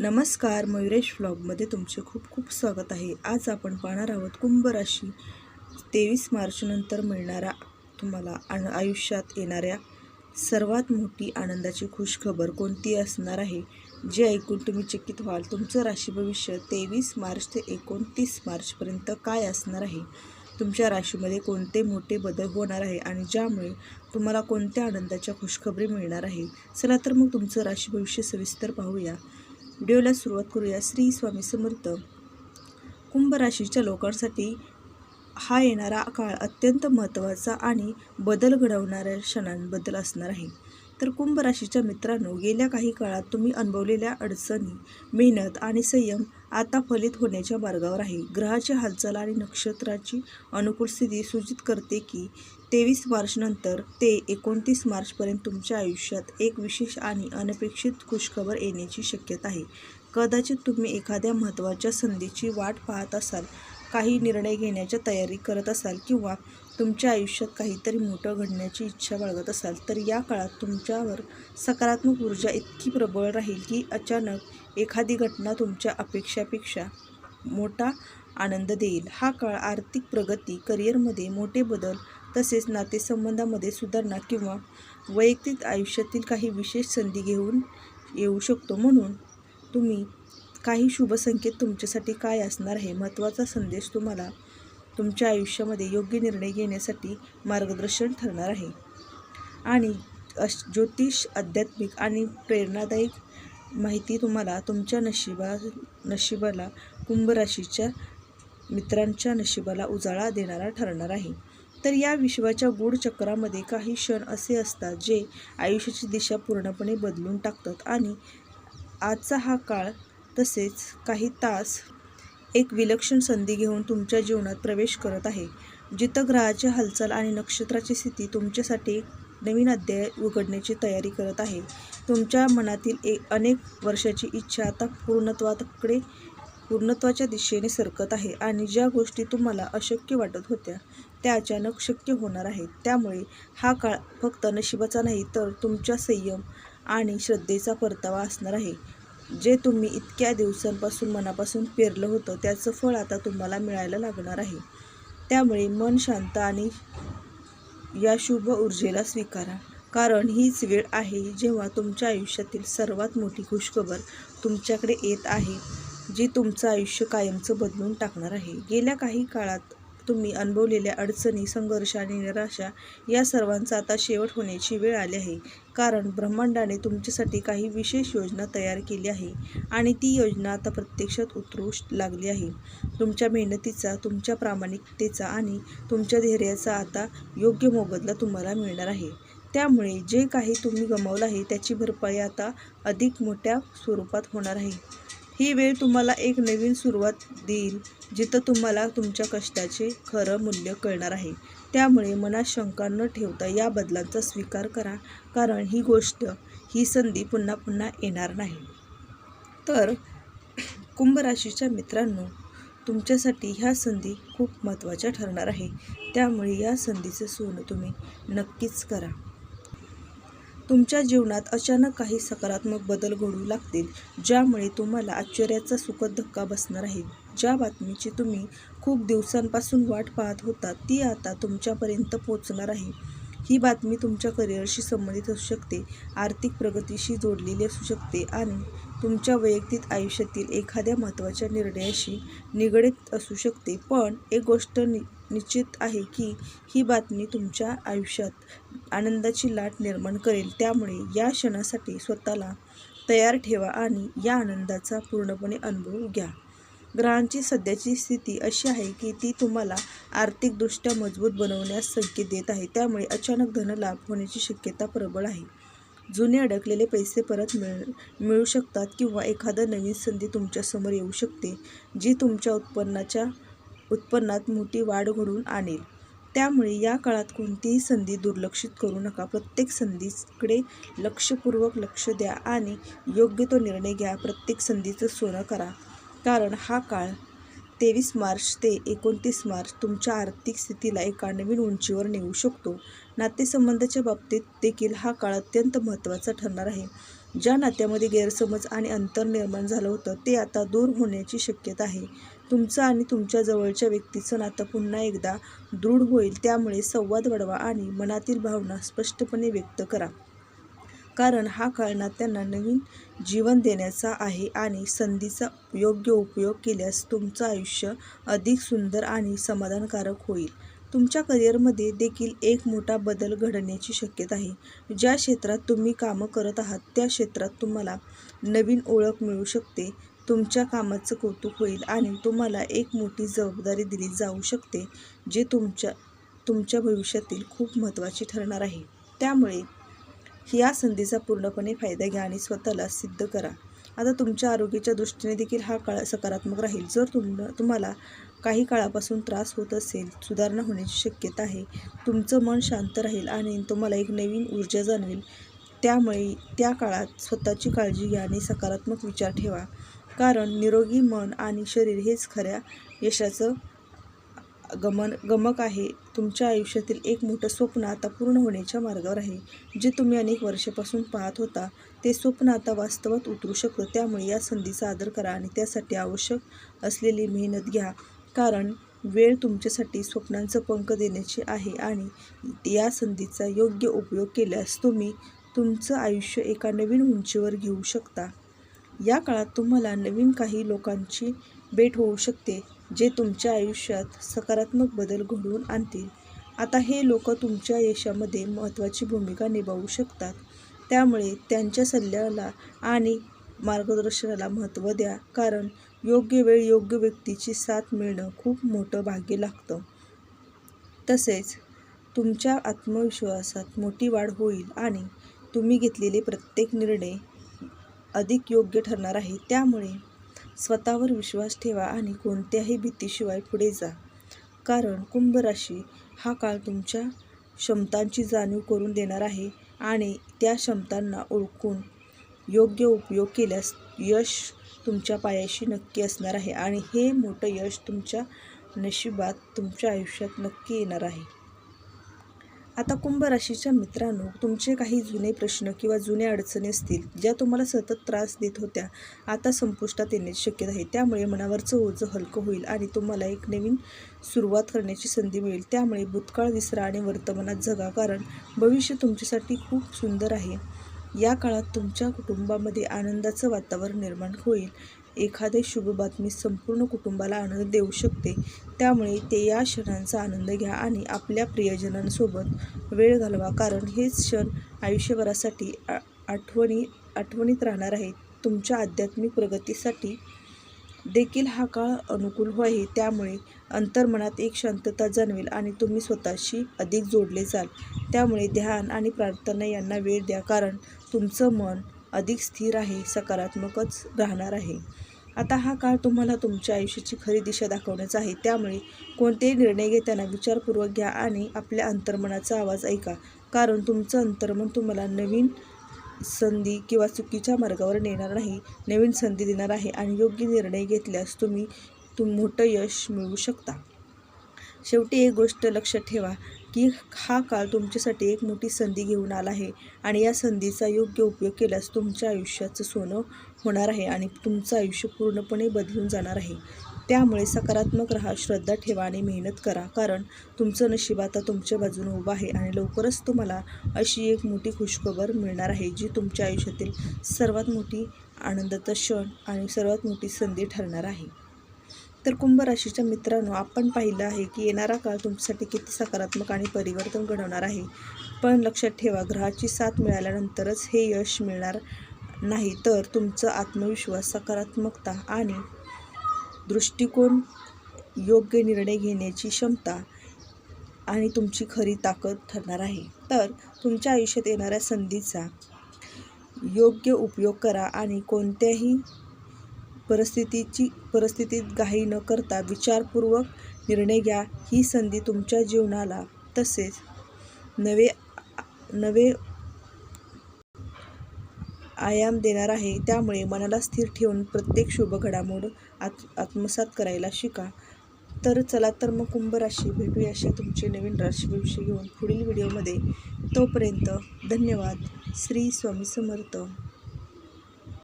नमस्कार, मयुरेश व्लॉगमध्ये तुमचे खूप खूप स्वागत आहे. आज आपण पाहणार आहोत कुंभ राशी 23 मार्च नंतर मिळणारा तुम्हाला आयुष्यात येणाऱ्या सर्वात मोठी आनंदाची खुशखबर कोणती असणार आहे, जे ऐकून तुम्ही चकित व्हाल. तुमचं राशी भविष्य 23 मार्च ते 29 मार्चपर्यंत काय असणार आहे, तुमच्या राशीमध्ये कोणते मोठे बदल होणार आहे आणि ज्यामुळे तुम्हाला कोणत्या आनंदाच्या खुशखबरी मिळणार आहे. चला तर मग तुमचं राशी भविष्य सविस्तर पाहूया. व्हिडिओला सुरुवात करूया. श्री स्वामी समर्थ. कुंभ राशीच्या लोकांसाठी हा येणारा काळ अत्यंत महत्त्वाचा आणि बदल घडवणाऱ्या क्षणांबद्दल असणार आहे. तर कुंभ राशीच्या मित्रांनो, गेल्या काही काळात तुम्ही अनुभवलेल्या अडचणी, मेहनत आणि संयम आता फलित होण्याच्या मार्गावर आहे. ग्रहाची हालचाल आणि नक्षत्राची अनुकूल स्थिती सूचित करते की 23 मार्च नंतर ते 29 मार्चपर्यंत तुमच्या आयुष्यात एक विशेष आणि अनपेक्षित खुशखबर येण्याची शक्यता आहे. कदाचित तुम्ही एखाद्या महत्त्वाच्या संधीची वाट पाहत असाल, काही निर्णय घेण्याची तयारी करत असाल किंवा तुमच्या आयुष्यात काहीतरी मोठं घडण्याची इच्छा बाळगत असाल, तर या काळात तुमच्यावर सकारात्मक ऊर्जा इतकी प्रबळ राहील की अचानक एखादी घटना तुमच्या अपेक्षापेक्षा मोठा आनंद देईल. हा काळ आर्थिक प्रगती, करिअरमध्ये मोठे बदल, तसेच नातेसंबंधामध्ये सुधारणा किंवा वैयक्तिक आयुष्यातील काही विशेष संधी घेऊन येऊ शकतो. म्हणून तुम्ही काही शुभ संकेत तुमच्यासाठी काय असणार आहे. महत्त्वाचा संदेश तुम्हाला तुमच्या आयुष्यामध्ये योग्य निर्णय घेण्यासाठी मार्गदर्शन ठरणार आहे. आणि ज्योतिष, आध्यात्मिक आणि प्रेरणादायी माहिती तुम्हाला तुमच्या नशिबाला कुंभ राशीच्या मित्रांच्या नशिबाला उजाळा देणारा ठरणार आहे. तर या विश्वाच्या गूढ चक्रामध्ये काही क्षण असे असतात जे आयुष्याची दिशा पूर्णपणे बदलून टाकतात. आणि आजचा हा काळ, तसेच काही तास, एक विलक्षण संधी घेऊन तुमच्या जीवनात प्रवेश करत आहे, जिथं ग्रहाची हालचाल आणि नक्षत्राची स्थिती तुमच्यासाठी एक नवीन अध्याय उघडण्याची तयारी करत आहे. तुमच्या मनातील अनेक वर्षाची इच्छा आता पूर्णत्वाच्या दिशेने सरकत आहे आणि ज्या गोष्टी तुम्हाला अशक्य वाटत होत्या त्या अचानक शक्य होणार आहेत. त्यामुळे हा काळ फक्त नशिबाचा नाही, तर तुमच्या संयम आणि श्रद्धेचा परतावा असणार आहे. जे तुम्ही इतक्या दिवसांपासून मनापासून पेरलं होतं त्याचं फळ आता तुम्हाला मिळायला लागणार आहे. त्यामुळे मन शांत आणि या शुभ ऊर्जेला स्वीकारा, कारण हीच वेळ आहे जेव्हा तुमच्या आयुष्यातील सर्वात मोठी खुशखबर तुमच्याकडे येत आहे, जी तुमचं आयुष्य कायमचं बदलून टाकणार आहे. गेल्या काही काळात तुम्ही अनुभवलेल्या अडचणी, संघर्ष आणि निराशा या सर्वांचा आता शेवट होण्याची वेळ आली आहे. कारण ब्रह्मांडाने तुमच्यासाठी काही विशेष योजना तयार केली आहे आणि ती योजना आता प्रत्यक्षात उतरू लागली आहे. तुमच्या मेहनतीचा, तुमच्या प्रामाणिकतेचा आणि तुमच्या धैर्याचा आता योग्य मोबदला तुम्हाला मिळणार आहे. त्यामुळे जे काही तुम्ही गमावलं आहे त्याची भरपाई आता अधिक मोठ्या स्वरूपात होणार आहे. ही वेळ तुम्हाला एक नवीन सुरुवात देईल, जिथं तुम्हाला तुमच्या कष्टाचे खरं मूल्य कळणार आहे. त्यामुळे मनात शंका न ठेवता या बदलांचा स्वीकार करा, कारण ही संधी पुन्हा पुन्हा येणार नाही. तर कुंभ राशीच्या मित्रांनो, तुमच्यासाठी ह्या संधी खूप महत्त्वाच्या ठरणार आहे. त्यामुळे या संधीचं सोनं तुम्ही नक्कीच करा. तुमच्या जीवनात अचानक काही सकारात्मक बदल घडू लागतील, ज्यामुळे तुम्हाला आश्चर्याचा सुखद धक्का बसणार आहे. ज्या बातमीची तुम्ही खूप दिवसांपासून वाट पाहत होता ती आता तुमच्यापर्यंत पोहोचणार आहे. ही बातमी तुमच्या करिअरशी संबंधित असू शकते, आर्थिक प्रगतीशी जोडलेली असू शकते आणि तुमच्या वैयक्तिक आयुष्यातील एखाद्या महत्त्वाच्या निर्णयाशी निगडीत असू शकते. पण एक गोष्ट निश्चित आहे की ही बातमी तुमच्या आयुष्यात आनंदाची लाट निर्माण करेल. त्यामुळे या क्षणासाठी स्वतःला तयार ठेवा आणि या आनंदाचा पूर्णपणे अनुभव घ्या. ग्रहांची सध्याची स्थिती अशी आहे की ती तुम्हाला आर्थिकदृष्ट्या मजबूत बनवण्यास संकेत देत आहे. त्यामुळे अचानक धनलाभ होण्याची शक्यता प्रबळ आहे. जुने अडकलेले पैसे परत मिळू शकतात किंवा एखादा नवीन संधी तुमच्यासमोर येऊ शकते, जी तुमच्या उत्पन्नात मोठी वाढ घडवून आणेल. त्यामुळे या काळात कोणतीही संधी दुर्लक्षित करू नका. प्रत्येक संधीकडे लक्षपूर्वक लक्ष द्या आणि योग्य तो निर्णय घ्या. प्रत्येक संधीचं सोनं करा, कारण हा काळ 23 मार्च ते 29 मार्च तुमच्या आर्थिक स्थितीला एका नवीन उंचीवर नेऊ शकतो. नातेसंबंधाच्या बाबतीत देखील हा काळ अत्यंत महत्त्वाचा ठरणार आहे. ज्या नात्यामध्ये गैरसमज आणि अंतर निर्माण झालं होतं ते आता दूर होण्याची शक्यता आहे. तुमचं आणि तुमच्या जवळच्या व्यक्तीचं नातं पुन्हा एकदा दृढ होईल. त्यामुळे संवाद वाढवा आणि मनातील भावना स्पष्टपणे व्यक्त करा. कारण हा काळ नात्यांना नवीन जीवन देण्याचा आहे आणि संधीचा योग्य उपयोग केल्यास तुमचं आयुष्य अधिक सुंदर आणि समाधानकारक होईल. तुमच्या करिअरमध्ये देखील एक मोठा बदल घडण्याची शक्यता आहे. ज्या क्षेत्रात तुम्ही कामं करत आहात त्या क्षेत्रात तुम्हाला नवीन ओळख मिळू शकते. तुमच्या कामाचं कौतुक होईल आणि तुम्हाला एक मोठी जबाबदारी दिली जाऊ शकते, जे तुमच्या भविष्यातील खूप महत्त्वाची ठरणार आहे. त्यामुळे या संधीचा पूर्णपणे फायदा घ्या आणि स्वतःला सिद्ध करा. आता तुमच्या आरोग्याच्या दृष्टीने देखील हा काळ सकारात्मक राहील. जर तुम्हाला काही काळापासून त्रास होत असेल, सुधारणा होण्याची शक्यता आहे. तुमचं मन शांत राहील आणि तुम्हाला एक नवीन ऊर्जा जाणवेल. त्यामुळे त्या काळात स्वतःची काळजी घ्या आणि सकारात्मक विचार ठेवा. कारण निरोगी मन आणि शरीर हेच खऱ्या यशाचं गमक आहे. तुमच्या आयुष्यातील एक मोठं स्वप्न आता पूर्ण होण्याच्या मार्गावर आहे. जे तुम्ही अनेक वर्षापासून पाहत होता ते स्वप्न आता वास्तवात उतरू शकतं. त्यामुळे या संधीचा आदर करा आणि त्यासाठी आवश्यक असलेली मेहनत घ्या. कारण वेळ तुमच्यासाठी स्वप्नांचं पंख देण्याची आहे आणि या संधीचा योग्य उपयोग केल्यास तुम्ही तुमचं आयुष्य एका नवीन उंचीवर घेऊ शकता. या काळात तुम्हाला नवीन काही लोकांची भेट होऊ शकते, जे तुमच्या आयुष्यात सकारात्मक बदल घडवून आणतील. आता हे लोक तुमच्या यशामध्ये महत्त्वाची भूमिका निभावू शकतात. त्यामुळे त्यांच्या सल्ल्याला आणि मार्गदर्शनाला महत्त्व द्या. कारण योग्य वेळ योग्य व्यक्तीची साथ मिळणं खूप मोठं भाग्य लागतं. तसेच तुमच्या आत्मविश्वासात मोठी वाढ होईल आणि तुम्ही घेतलेले प्रत्येक निर्णय अधिक योग्य ठरणार आहे. त्यामुळे स्वतःवर विश्वास ठेवा आणि कोणत्याही भीतीशिवाय पुढे जा. कारण कुंभ राशी हा काळ तुमच्या क्षमतांची जाणीव करून देणार आहे आणि त्या क्षमतांना ओळखून योग्य उपयोग केल्यास यश तुमच्या पायाशी नक्की असणार आहे आणि हे मोठं यश तुमच्या नशिबात, तुमच्या आयुष्यात नक्की येणार आहे. आता कुंभ राशीच्या मित्रांनो, तुमचे काही जुने प्रश्न किंवा जुन्या अडचणी असतील ज्या तुम्हाला सतत त्रास देत होत्या, आता संपुष्टात येण्याची शक्यता आहे. त्यामुळे मनावरचं ओझं हलकं होईल आणि तुम्हाला एक नवीन सुरुवात करण्याची संधी मिळेल. त्यामुळे भूतकाळ विसरा आणि वर्तमानात जगा. कारण भविष्य तुमच्यासाठी खूप सुंदर आहे. या काळात तुमच्या कुटुंबामध्ये आनंदाचं वातावरण निर्माण होईल. एखादी शुभ बातमी संपूर्ण कुटुंबाला आनंद देऊ शकते. त्यामुळे या क्षणांचा आनंद घ्या आणि आपल्या प्रियजनांसोबत वेळ घालवा. कारण हेच क्षण आयुष्यभरासाठी आठवणीत राहणार आहेत. तुमच्या आध्यात्मिक प्रगतीसाठी देखील हा काळ अनुकूल आहे. त्यामुळे अंतर्मनात एक शांतता जाणवेल आणि तुम्ही स्वतःशी अधिक जोडले जाल. त्यामुळे ध्यान आणि प्रार्थना यांना वेळ द्या. कारण तुमचं मन अधिक स्थिर आहे, सकारात्मकच राहणार आहे. आता हा काळ तुम्हाला तुमच्या आयुष्याची खरी दिशा दाखवण्याचा आहे. त्यामुळे कोणतेही निर्णय घेताना विचारपूर्वक घ्या आणि आपल्या अंतर्मनाचा आवाज ऐका. कारण तुमचं अंतर्मन तुम्हाला नवीन संधी किंवा चुकीच्या मार्गावर नेणार नाही, नवीन संधी देणार आहे आणि योग्य निर्णय घेतल्यास तुम्ही मोठं यश मिळवू शकता. शेवटी एक गोष्ट लक्षात ठेवा की हा काळ तुमच्यासाठी एक मोठी संधी घेऊन आला आहे आणि या संधीचा योग्य उपयोग केल्यास तुमच्या आयुष्याचं सोनं होणार आहे आणि तुमचं आयुष्य पूर्णपणे बदलून जाणार आहे. त्यामुळे सकारात्मक राहा, श्रद्धा ठेवा आणि मेहनत करा. कारण तुमचं नशीब आता तुमच्या बाजूने उभं आहे आणि लवकरच तुम्हाला अशी एक मोठी खुशखबर मिळणार आहे, जी तुमच्या आयुष्यातील सर्वात मोठी आनंदाचा क्षण आणि सर्वात मोठी संधी ठरणार आहे. तर कुंभ राशीच्या मित्रांनो, आपण पाहिलं आहे की येणारा काळ तुमच्यासाठी किती सकारात्मक आणि परिवर्तन घडवणार आहे. पण लक्षात ठेवा, ग्रहाची साथ मिळाल्यानंतरच हे यश मिळणार नाही, तर तुमचा आत्मविश्वास, सकारात्मकता आणि दृष्टिकोन, योग्य निर्णय घेण्याची क्षमता आणि तुमची खरी ताकद ठरणार आहे. तर तुमच्या आयुष्यात येणाऱ्या संधीचा योग्य उपयोग करा आणि कोणत्याही परिस्थितीत घाई न करता विचारपूर्वक निर्णय घ्या. ही संधी तुमच्या जीवनाला तसेच नवे आयाम देणार आहे. त्यामुळे मनाला स्थिर ठेवून प्रत्येक शुभ घडामोड आत्मसात करायला शिका. तर चला तर मग कुंभ राशी, भेटूया अशा तुमचे नवीन राशीविषयी घेऊन पुढील व्हिडिओमध्ये. तोपर्यंत धन्यवाद. श्री स्वामी समर्थ.